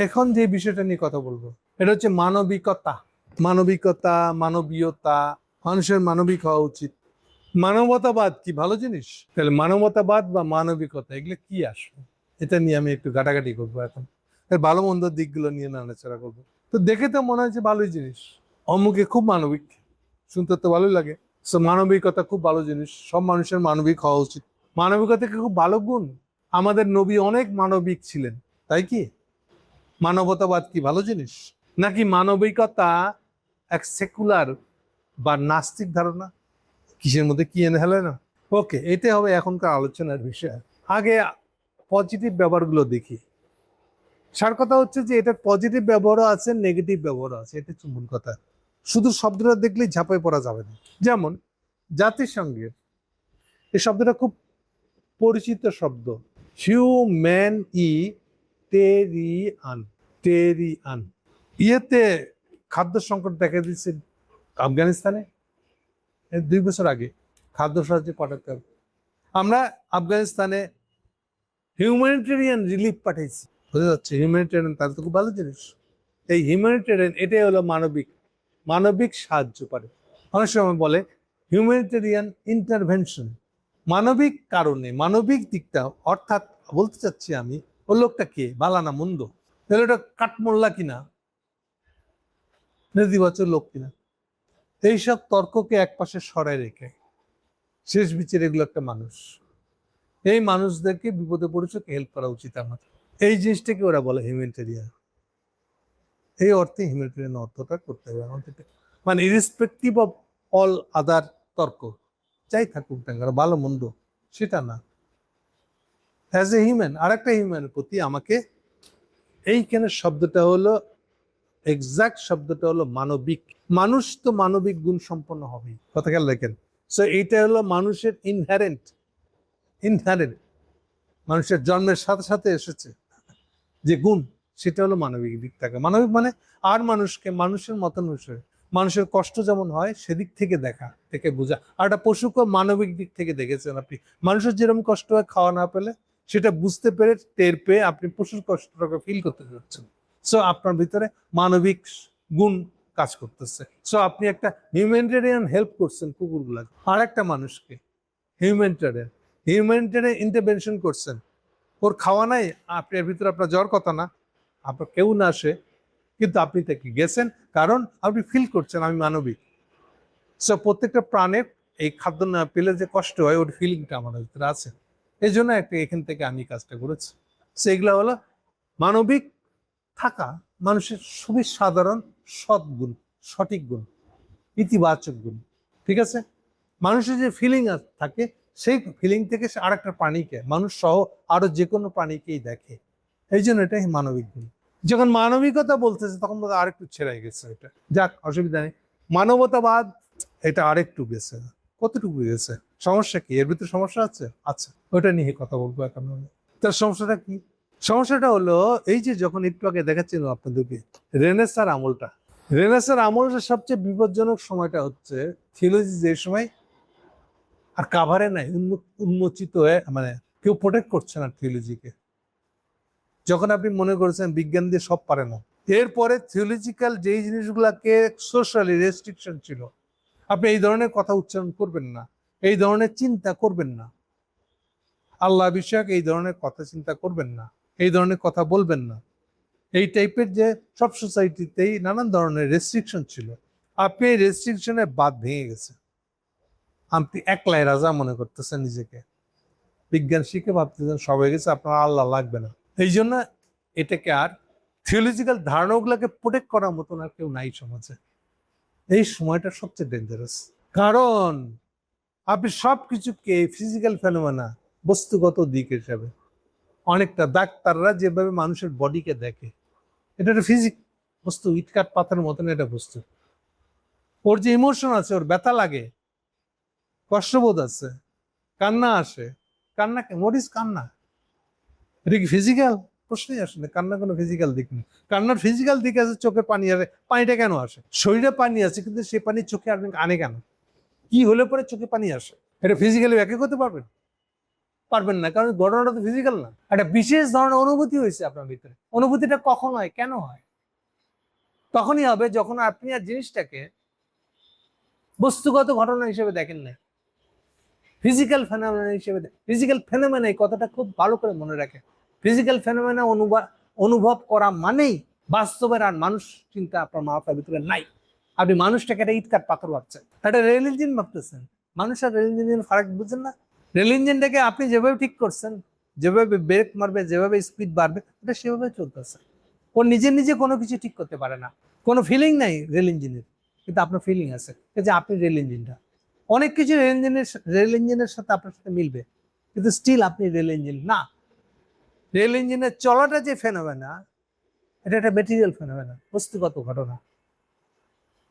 এখন যে বিষয়টা নিয়ে কথা বলবো এটা হচ্ছে মানবিকতা। মানবিকতা, মানবীয়তা, মানুষের মানবিক হওয়া উচিত। মানবতাবাদ কি ভালো জিনিস? তাহলে মানবতাবাদ বা মানবিকতা এগুলো কি আসবে, এটা নিয়ে আমি একটু ঘাটাঘাটি করবো এখন। এর ভালো মন্দ দিকগুলো নিয়ে নাড়াচাড়া করবো। তো দেখে তো মনে হয় যে ভালোই জিনিস, অমুকে খুব মানবিক, শুনতে তো ভালোই লাগে। তো মানবিকতা খুব ভালো জিনিস, সব মানুষের মানবিক হওয়া উচিত। মানবিকতা কি খুব ভালো গুণ? আমাদের নবী অনেক মানবিক ছিলেন, তাই কি? মানবতাবাদ কি ভালো জিনিস, নাকি মানবিকতা এক সেকুলার বা নাস্তিক ধারণা? কিসের মধ্যে কি এনে হেলে না। ওকে, এটাই হবে এখনকার আলোচনার বিষয়। আগে পজিটিভ ব্যবহারগুলো দেখি। সার কথা হচ্ছে যে এটার পজিটিভ ব্যবহারও আছে, নেগেটিভ ব্যবহারও আছে, এটা হচ্ছে মূল কথা। শুধু শব্দটা দেখলেই ঝাঁপাই পড়া যাবে না। যেমন জাতিসংঘের এই শব্দটা খুব পরিচিত শব্দ, হিউম্যানিটেরিয়ান। টেরিয়ান ইয়েতে খাদ্য সংকট দেখা দিচ্ছে আফগানিস্তানে 2 বছর আগে। খাদ্য সাহায্য পাঠাতে হবে। আমরা আফগানিস্তানে হিউম্যানিটেরিয়ান রিলিফ পাঠাইছি, বোঝা যাচ্ছে হিউম্যানিটেরিয়ান, তার তো খুব ভালো জিনিস। এই হিউম্যানিটেরিয়ান এটাই হলো মানবিক, মানবিক সাহায্য পারে। অনেক সময় বলে হিউম্যানিটেরিয়ান ইন্টারভেনশন, মানবিক কারণে, মানবিক দিকটা। অর্থাৎ বলতে চাচ্ছি আমি, ও লোকটা কে, বালা না মন্দ, তাহলে ওটা কাঠমোল্লা কিনা, নেতিবাচক লোক কিনা, এইসব তর্ককে একপাশে সরাই রেখে শেষ বিচার এগুলো একটা মানুষ, এই মানুষদেরকে বিপদে পড়েছে হেল্প করা উচিত আমাদের। এই জিনিসটাকে ওরা বলে হিউম্যানিটেরিয়ান। এই অর্থে হিউম্যানিটেরিয়ান অর্থটা করতে হবে আমাদের, মানে ইরেসপেক্টিভ অফ অল আদার তর্ক, যাই থাকুক না কেন, ভালো মন্দ সেটা না, অ্যাজ এ হিউম্যান, আর একটা হিউম্যানের প্রতি আমাকে, এইখানে শব্দটা হলো, এক্সাক্ট শব্দটা হলো মানবিক। মানুষ তো মানবিক গুণ সম্পন্ন হবেই, কথা খেয়াল রাখেন। সো এইটা হলো মানুষের ইনহারেন্ট, মানুষের জন্মের সাথে সাথে এসেছে যে গুণ, সেটা হলো মানবিক দিক থাকে। মানবিক মানে আর মানুষকে মানুষের মতন হিসেবে, মানুষের কষ্ট যেমন হয় সেদিক থেকে দেখা, থেকে বোঝা। আর একটা পশুকে মানবিক দিক থেকে দেখেছেন আপনি, মানুষের যেরকম কষ্ট হয় খাওয়া না পেলে, সেটা বুঝতে পেরে টের পেয়ে আপনি পশুর কষ্টটাকে ফিল করতে পারছেন। সো আপনার ভিতরে মানবিক গুণ কাজ করতেছে। সো আপনি একটা হিউম্যানিটেরিয়ান হেল্প করছেন কুকুরগুলাকে, আর একটা মানুষকে হিউম্যানিটেরিয়ান ইন্টারভেনশন করছেন। ওর খাওয়া নাই, আপনার ভিতরে আপনার জ্বর কথা না, আপনার কেউ না আসে, কিন্তু আপনি তাকে গেছেন, কারণ আপনি ফিল করছেন আমি মানবিক। সো প্রত্যেকটা প্রাণের এই খাদ্য না পেলে যে কষ্ট হয়, ওর ফিলিংটা আমাদের ভিতরে আছে। এই জন্য একটা এখান থেকে আমি কাজটা করেছি। সো এগুলো হলো মানবিক থাকা, মানুষের খুবই সাধারণ সৎগুণ, সঠিক গুণ, ইতিবাচক গুণ। ঠিক আছে, মানুষের যে ফিলিং থাকে, সেই ফিলিং থেকে সে আর একটা প্রাণীকে, মানুষ সহ আরো যে কোনো প্রাণীকেই দেখে। এই জন্য এটাই মানবিক গুণ। যখন মানবিকতা বলতেছে তখন বোধ হয় আরেকটু ছেড়ে গেছে, এটা যাক অসুবিধা নেই। মানবতাবাদ এটা আরেকটু গেছে, কতটুকু গেছে, সমস্যা কি, এর ভিতরে সমস্যা আছে? আচ্ছা, ওটা নিয়ে কথা বলবো এখন। তার সমস্যাটা কি? সমস্যাটা হলো এই যে যখন একটু আগে দেখাচ্ছিল আপনাদেরকে রেনেসার আমলটা, রেনেসার আমলের সবচেয়ে বিপজ্জনক সময়টা হচ্ছে থিওলজি যে সময় আর কাভারে নাই, উন্মোচিত হয়ে, মানে কেউ প্রোটেক্ট করছে না থিওলজিকে। যখন আপনি মনে করেছেন বিজ্ঞান দিয়ে সব পারে না, এরপরে থিওলজিক্যাল যেই জিনিসগুলাকে সোশ্যালি রেস্ট্রিকশন ছিল, আপনি এই ধরনের কথা উচ্চারণ করবেন না, এই ধরনের চিন্তা করবেন না, আল্লাহ বিষয়ক এই ধরনের কথা চিন্তা করবেন না, এই ধরনের কথা বলবেন না, এই টাইপের যে সব সোসাইটিতেই নানান ধরনের রেস্ট্রিকশন ছিল, আপনি এই রেস্ট্রিকশনের বাদ ভেঙে গেছে। আপনি একলাই রাজা মনে করতেছেন নিজেকে, বিজ্ঞান শিখে ভাবতেছেন সব হয়ে গেছে, আপনার আল্লাহ লাগবে না। এই জন্য এটাকে আর থিওলজিক্যাল ধারণাগুলোকে প্রোটেক্ট করার মতন আর কেউ নাই সমাজে। এই সময়টা সবচেয়ে ডেঞ্জারাস, কারণ আপনি সব কিছুকে ফিজিক্যাল ফেনোমেনা, বস্তুগত দিক হিসাবে, অনেকটা ডাক্তাররা যেভাবে মানুষের বডিকে দেখে, এটা একটা ফিজিক বস্তু, ইটকাট পাথরের মতন এটা বস্তু। ওর যে ইমোশন আছে, ওর ব্যথা লাগে, কষ্টবোধ আছে, কান্না আসে, কান্না হোয়াট ইজ কান্না? এটা কি ফিজিক্যাল? প্রশ্নই আসে না। কান্না কোনো ফিজিক্যাল দিক নেই। কান্নার ফিজিক্যাল দিক আছে, চোখের পানি আসে। পানিটা কেন আসে? শরীরে পানি আছে, কিন্তু সেই পানি চোখে আনে কেন? কি হলে পরে চোখে পানি আসে? এটা ফিজিক্যালি ব্যাখ্যা করতে পারবেন? পারবেন না, কারণ ঘটনাটা তো ফিজিক্যাল না। একটা বিশেষ ধরনের অনুভূতি হয়েছে আপনার ভিতরে। অনুভূতিটা কখন হয়, কেন হয়? তখনই হবে যখন আপনি আর জিনিসটাকে বস্তুগত ঘটনা হিসেবে দেখেন না, ফিজিক্যাল ফেনোমেনা হিসেবে। ফিজিক্যাল ফেনোমেনা, এই কথাটা খুব ভালো করে মনে রাখেন। ফিজিক্যাল ফেনোমেনা অনুভব করা মানেই বাস্তবের আর মানুষ চিন্তা আপনার মাথার ভিতরে নাই। আপনি মানুষটাকে একটা ইটকাট পাথর ভাবছেন, একটা রেল ইঞ্জিন ভাবতেছেন। মানুষ আর রেল ইঞ্জিনের ফারাক বুঝছেন না? রেল ইঞ্জিনটাকে আপনি যেভাবে ঠিক করছেন, যেভাবে ব্রেক মারবে, যেভাবে স্পিড বাড়বে, ওটা সেভাবে চলতেছে। ও নিজে নিজে কোনো কিছু ঠিক করতে পারে না। কোনো ফিলিং নাই রেল ইঞ্জিনের, কিন্তু আপনার ফিলিং আছে, যে আপনি রেল ইঞ্জিনটা। অনেক কিছু রেল ইঞ্জিনের সাথে আপনার সাথে মিলবে, কিন্তু স্টিল আপনি রেল ইঞ্জিন না। রেল ইঞ্জিনের চলাটা যে ফেনোমেনা, এটা একটা ম্যাটেরিয়াল ফেনোমেনা, বস্তুগত ঘটনা।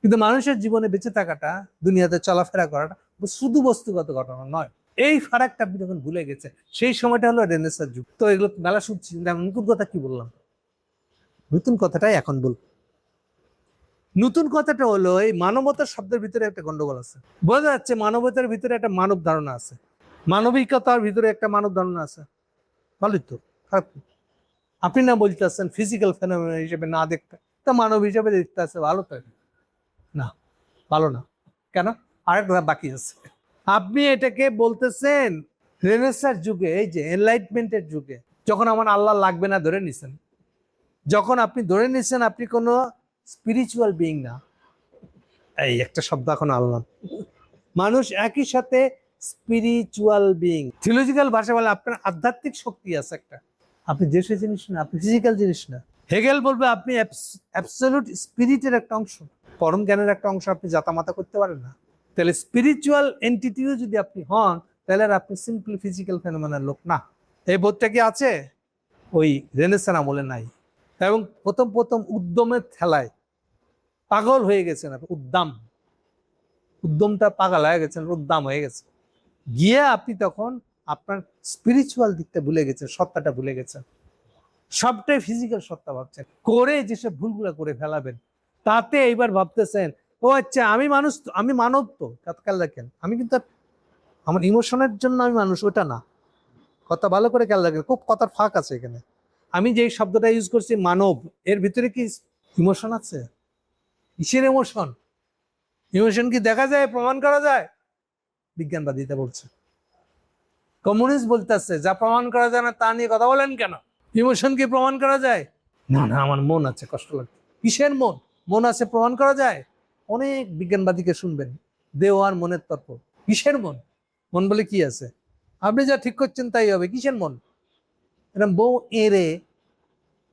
কিন্তু মানুষের জীবনে বেঁচে থাকাটা, দুনিয়াতে চলাফেরা করাটা শুধু বস্তুগত ঘটনা নয়। এই ফারাকটা আপনি যখন ভুলে গেছে, সেই সময়টা হলো রেনেসাঁর যুগ। তো এগুলো মেলা শুনছি, নতুন কথা কি বললাম? নতুন কথাটাই এখন বল। নতুন কথাটা হলো, এই মানবতার শব্দের ভিতরে একটা গন্ডগোল আছে। বোঝা যাচ্ছে মানবতার ভিতরে একটা মানব ধারণা আছে, মানবিকতার ভিতরে একটা মানব ধারণা আছে। ভালোই তো, খারাপ কি? আপনি না বলতেছেন ফিজিক্যাল ফেনোমেনা হিসেবে না দেখতে, তা মানব হিসেবে দেখতে আছে, ভালো তো? না, ভালো না। কেন? আরেকটা বাকি আছে। আপনি এটাকে বলতেছেন রেনেসাঁর যুগে, এই যে এনলাইটমেন্টের যুগে, যখন আমার আল্লাহ লাগবে না ধরে নিছেন, যখন আপনি ধরে নিছেন আপনি কোনো স্পিরিচুয়াল বিইং না। এই একটা শব্দ এখন আল্লাহ, মানুষ একই সাথে স্পিরিচুয়াল বিইং। থিওলজিক্যাল ভাষা বলে আপনার আধ্যাত্মিক শক্তি আছে একটা, আপনি যে সে জিনিস না, আপনি ফিজিক্যাল জিনিস না। হেগেল বলবে আপনি অ্যাবসলিউট স্পিরিটের একটা অংশ, পরম জ্ঞানের একটা অংশ, আপনি জাতামাতা করতে পারেন না। তাহলে স্পিরিচুয়াল এন্টিটিও যদি আপনি হন, তাহলে আর আপনি সিম্পলি ফিজিক্যাল ফেনোমেনার লোক না। এই বোধটা কি আছে? ওই রেনেসাঁ আমলে নাই। এবং প্রথম উদ্যমের ঠেলায় পাগল হয়ে গেছেন আপনি। উদ্যমটা পাগল হয়ে গেছেন, উদ্দাম হয়ে গেছে গিয়ে আপনি তখন আপনার স্পিরিচুয়াল দিকটা ভুলে গেছেন, সত্তাটা ভুলে গেছেন। সবটাই ফিজিক্যাল সত্তা ভাবছেন, করে যেসব ভুলগুলো করে ফেলাবেন, তাতে এইবার ভাবতেছেন ও আচ্ছা আমি মানুষ, আমি মানব, তো খেয়াল রাখেন, আমি কিন্তু আমার ইমোশনের জন্য আমি মানুষ, ওটা না। কথা ভালো করে খেয়াল রাখেন, খুব কথার ফাঁক আছে এখানে। আমি যে শব্দটা ইউজ করছি মানব, এর ভিতরে কি ইমোশন আছে? কিসের ইমোশন? ইমোশন কি দেখা যায়, প্রমাণ করা যায়? বিজ্ঞানবাদীটা বলছে। কমিউনিস্ট বলতেছে যা প্রমাণ করা যায় না তা নিয়ে কথা বলেন কেন? ইমোশন কি প্রমাণ করা যায়? না না, আমার মন আছে, কষ্ট লাগে। কিসের মন? মন আছে, প্রমাণ করা যায়? অনেক বিজ্ঞানবাদীকে শুনবেন, দেওয়ার মনের তর্ক। কিসের মন? মন বলে কি আছে? আপনি যা ঠিক করছেন তাই হবে। কিসের মন? এরকম বউ এরে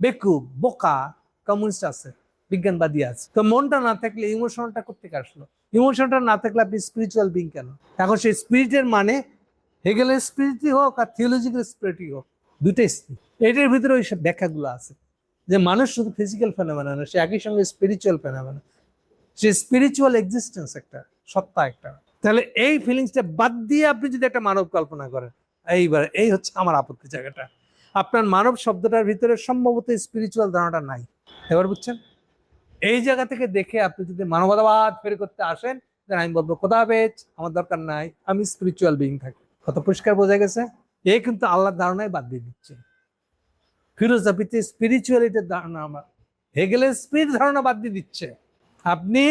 বেকুব বোকা কমিউনিস্ট আছে, বিজ্ঞানবাদী আছে। তো মনটা না থাকলে ইমোশনটা কোথেকে আসলো? ইমোশনটা না থাকলে আপনি স্পিরিচুয়াল বিং কেন? এখন সেই স্পিরিটের মানে হেগেলের স্পিরিটই হোক আর থিওলজিক্যাল স্পিরিটই হোক, দুইটাই স্পিরিট। এটার ভিতরে ওই সব ব্যাখ্যাগুলো আছে যে মানুষ শুধু ফিজিক্যাল ফেনোমেনা না, সে একই সঙ্গে স্পিরিচুয়াল ফেনোমেনা, সে স্পিরিচুয়াল এক্সিস্টেন্স, একটা সত্তা একটা। তাহলে এই ফিলিংসটা বাদ দিয়ে আপনি যদি একটা মানব কল্পনা করেন, এইবার এই হচ্ছে আমার আপত্তি জায়গাটা। আপনার মানব শব্দটার ভিতরে সম্ভবত স্পিরিচুয়াল ধারণাটা নাই। এবার বুঝছেন? এই জায়গা থেকে দেখে আপনি যদি মানবতাবাদ ফেরি করতে আসেন, আমি বলবো খোদা হাফেজ, আমার দরকার নাই, আমি স্পিরিচুয়াল বিইং থাকি। কত পরিষ্কার বোঝা গেছে? এ কিন্তু আল্লাহর ধারণায় বাদ দিয়ে দিচ্ছে। ফিলোসফিতে স্পিরিচুয়ালিটির ধারণা, আমার হেগেলের স্পিরিট ধারণা বাদ দিয়ে দিচ্ছে। আপনি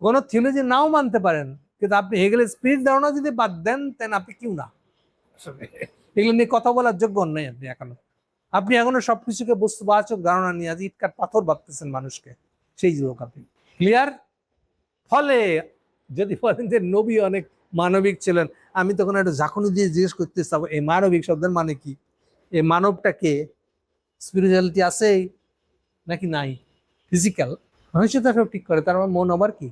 কোনো থিওলজি নাও মানতে পারেন, কিন্তু আপনি হেগেলের স্পিরিট ধারণা যদি বাদ দেন, তেন আপনি কেউ না। এগুলো নিয়ে কথা বলার যোগ্য নয় আপনি এখনো। আপনি এখনো সবকিছুকে বস্তুবাচক ধারণা নিয়ে আজ ইটকাট পাথর ভাবতেছেন মানুষকে, সেই লোক আপনি। ক্লিয়ার? ফলে যদি বলেন যে নবী অনেক মানবিক ছিলেন, আমি তখন একটা ঝাঁকুনি দিয়ে জিজ্ঞেস করতে চাবো এই মানবিক শব্দের মানে কি? এই মানবটাকে স্পিরিচুয়ালিটি আছে নাকি নাই? ফিজিক্যাল মানুষের তো সব ঠিক করে, তার মন আবার কি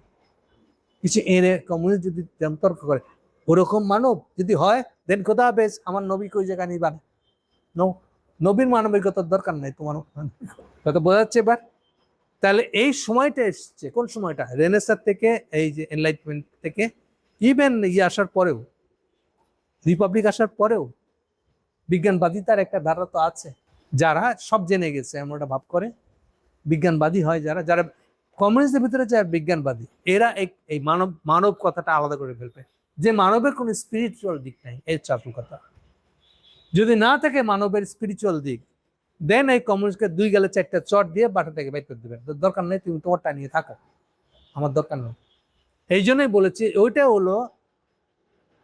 কিছু এনে কমিউনিস্ট যদি তর্ক করে, ওরকম মানব যদি হয়, দেন খোদা হাফেজ, আমার নবী কই জায়গা নিবার। নবীর মানবিকতার দরকার নাই তোমার। কথা বোঝা যাচ্ছে এবার? তাহলে এই সময়টা এসছে, কোন সময়টা? রেনেসাঁ থেকে, এই যে এনলাইটমেন্ট থেকে, ইভেন আসার পরেও, রিপাবলিক আসার পরেও বিজ্ঞানবাদিতার একটা ধারা তো আছে। যারা সব জেনে গেছে এমন একটা ভাব করে, বিজ্ঞানবাদী হয় যারা, যারা কমিউনিস্টের ভিতরে যায় বিজ্ঞানবাদী, এরা এই মানব কথাটা আলাদা করে ফেলবে, যে মানবের কোনো স্পিরিচুয়াল দিক নাই। এই চাপু কথা। যদি না থাকে মানবের স্পিরিচুয়াল দিক, দেন এই কমিউনিস্টকে 2 গালে 4টা চট দিয়ে বাসা থেকে বের করে দেবেন। দরকার নেই, তুমি তোমারটা নিয়ে থাকো, আমার দরকার নেই। এই জন্যই বলেছি ওইটা হলো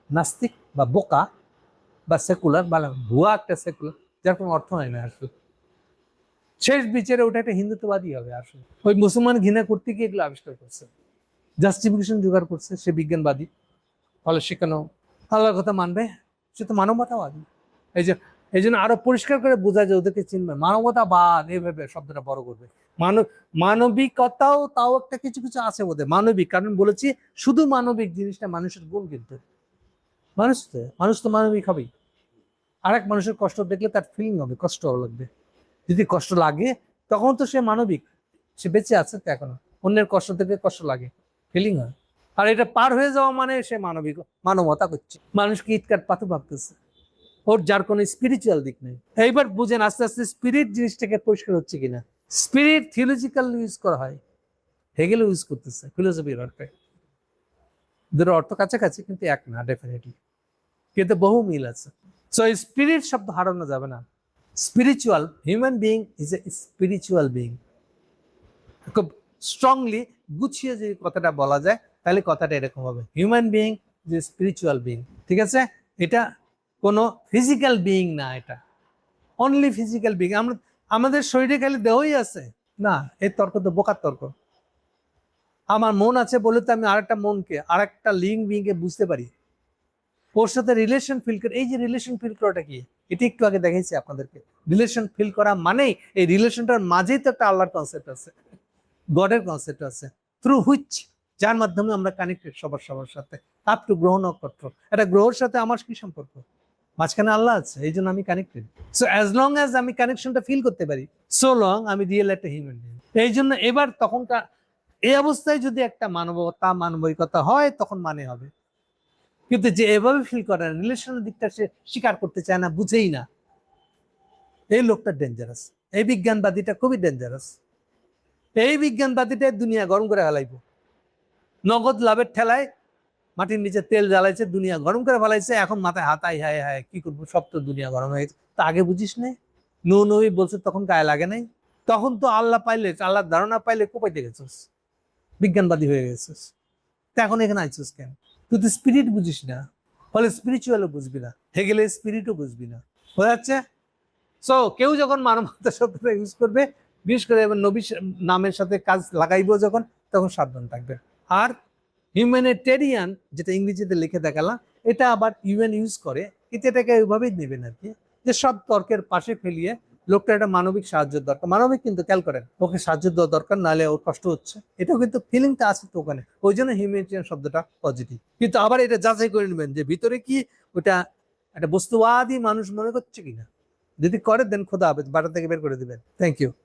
নাস্তিক বা বোকা বা সেকুলার বা ভুয়া একটা সেকুলার, যার কোনো অর্থ হয় না আসলে। শেষ বিচারে ওটা একটা হিন্দুত্ববাদী হবে আসলে। ওই মুসলমান ঘৃণা করতে গিয়ে এগুলো আবিষ্কার করছে, জাস্টিফিকেশন জোগাড় করছে, সে বিজ্ঞানবাদী। ফলে সে কেন আল্লাহর কথা মানবে? সে তো মানবতাবাদী। এই জন্য আরো পরিষ্কার করে বোঝা যায় ওদেরকে চিনবে। মানবতাবাদ এইভাবে শব্দটা বড় করবে। মানবিকতাও তাও একটা কিছু কিছু আছে ওদের মানবিক, কারণ বলেছি শুধু মানবিক জিনিসটা মানুষের গুণ, কিন্তু মানুষ তো মানবিক হবেই। আরেক মানুষের কষ্ট দেখলে তার ফিলিং হবে, কষ্ট লাগবে। যদি কষ্ট লাগে তখন তো সে মানবিক, সে বেঁচে আছে তো এখনো। অন্যের কষ্ট দেখলে কষ্ট লাগে, ফিলিং হয়। আর এটা পার হয়ে যাওয়া মানে সে মানবতা করছে, মানুষকে ইটকাট পাথর ভাবতেছে, ওর যার কোনো স্পিরিচুয়াল দিক নেই। এইবার বুঝেন আস্তে আস্তে স্পিরিট জিনিসটাকে পরিষ্কার হচ্ছে কিনা। স্পিরিট থিওলজিক্যাল ইউজ করা হয়, হেগেল ইউজ করতেছে ফিলোসফির অর্থে। দুটো অর্থ কাছাকাছি কিন্তু এক না ডেফিনেটলি, কিন্তু বহু মিল আছে। সো স্পিরিট শব্দ হারানো যাবে না। Spiritual, human being is a spiritual being. খুব স্ট্রংলি গুছিয়ে যদি কথাটা বলা যায় তাহলে কথাটা এরকম হবে, human being is a spiritual being. ঠিক আছে? এটা কোনো ফিজিক্যাল বিইং না, এটা অনলি ফিজিক্যাল বিইং। আমাদের শরীরে খালি দেহই আছে না, এই তর্ক তো বোকার তর্ক। আমার মন আছে বলে তো আমি আরেকটা মনকে, আরেকটা লিভিং বিইংকে বুঝতে পারি, ওর সাথে রিলেশন ফিল করে। এই যে রিলেশন ফিল করাটা কি, এটা একটু আগে দেখাইছি আপনাদেরকে। রিলেশন ফিল করা মানেই এই রিলেশনটার মাঝেই তো একটা আল্লাহর কনসেপ্ট আছে, গডের কনসেপ্ট আছে, থ্রু হুইচ, যার মাধ্যমে আমরা কানেক্টেড সবার সাথে। আপ টু গ্রহ নক্ষত্র, একটা গ্রহের সাথে আমার কি সম্পর্ক? মাঝখানে আল্লাহ আছে, এই জন্য আমি connected. So as long as আমি কানেকশনটা ফিল করতে পারি, সো লং আমি রিয়েল একটা হিউম্যান বিং। এই জন্য এবার তখনকার এই অবস্থায় যদি একটা মানবিকতা হয় তখন মানে হবে। কিন্তু যে এভাবে ফিল করে রিলেশনের দিকটা সে স্বীকার করতে চায় না, বুঝেই না, এই লোকটা ডেঞ্জারাস। এই বিজ্ঞানবাদীটা খুবই ডেঞ্জারাস। এই বিজ্ঞানবাদীটা দুনিয়া গরম করে ফেলাইব। নগদ লাভের ঠেলায় মাটির নিচে তেল জ্বালাইছে, দুনিয়া গরম করে ফেলাইছে। এখন মাথায় হাতাই, হায় হায় কি করবো, সব তো দুনিয়া গরম হয়ে গেছে। তা আগে বুঝিস নাই? নবী বলছে তখন গায়ে লাগে নাই? তখন তো আল্লাহ পাইলে, আল্লাহর ধারণা পাইলে কোপাইতে গেছিস, বিজ্ঞানবাদী হয়ে গেছিস। তা এখন এখানে আইছিস কেন? তুই তো স্পিরিট বুঝিস না, ফলে স্পিরিচুয়ালও বুঝবি না, হেগেলে স্পিরিটও বুঝবি না। বোঝা যাচ্ছে? সো কেউ যখন মানবতার শব্দটা ইউজ করবে, বিশেষ করে এবার নবী নামের সাথে কাজ লাগাইবো যখন, তখন সাবধান থাকবে। আর হিউম্যানিটেরিয়ান, যেটা ইংরেজিতে লিখে দেখালাম, এটা আবার ইউএন ইউজ করে, এটাকে ওইভাবেই নেবেন আর কি, যে সব তর্কের পাশে ফেলিয়ে লোকটা একটা মানবিক সাহায্যের দরকার। মানবিক কিন্তু খেয়াল করেন, ওকে সাহায্য দেওয়া দরকার, নাহলে ওর কষ্ট হচ্ছে, এটাও কিন্তু ফিলিংটা আছে তো ওখানে। ওই জন্য হিউম্যানিটেরিয়ান শব্দটা পজিটিভ। কিন্তু আবার এটা যাচাই করে নেবেন যে ভিতরে কি ওটা একটা বস্তুবাদী মানুষ মনে করছে কিনা। যদি করে দেন খোদা হাফেজ, বাটা থেকে বের করে দিবেন। Thank you.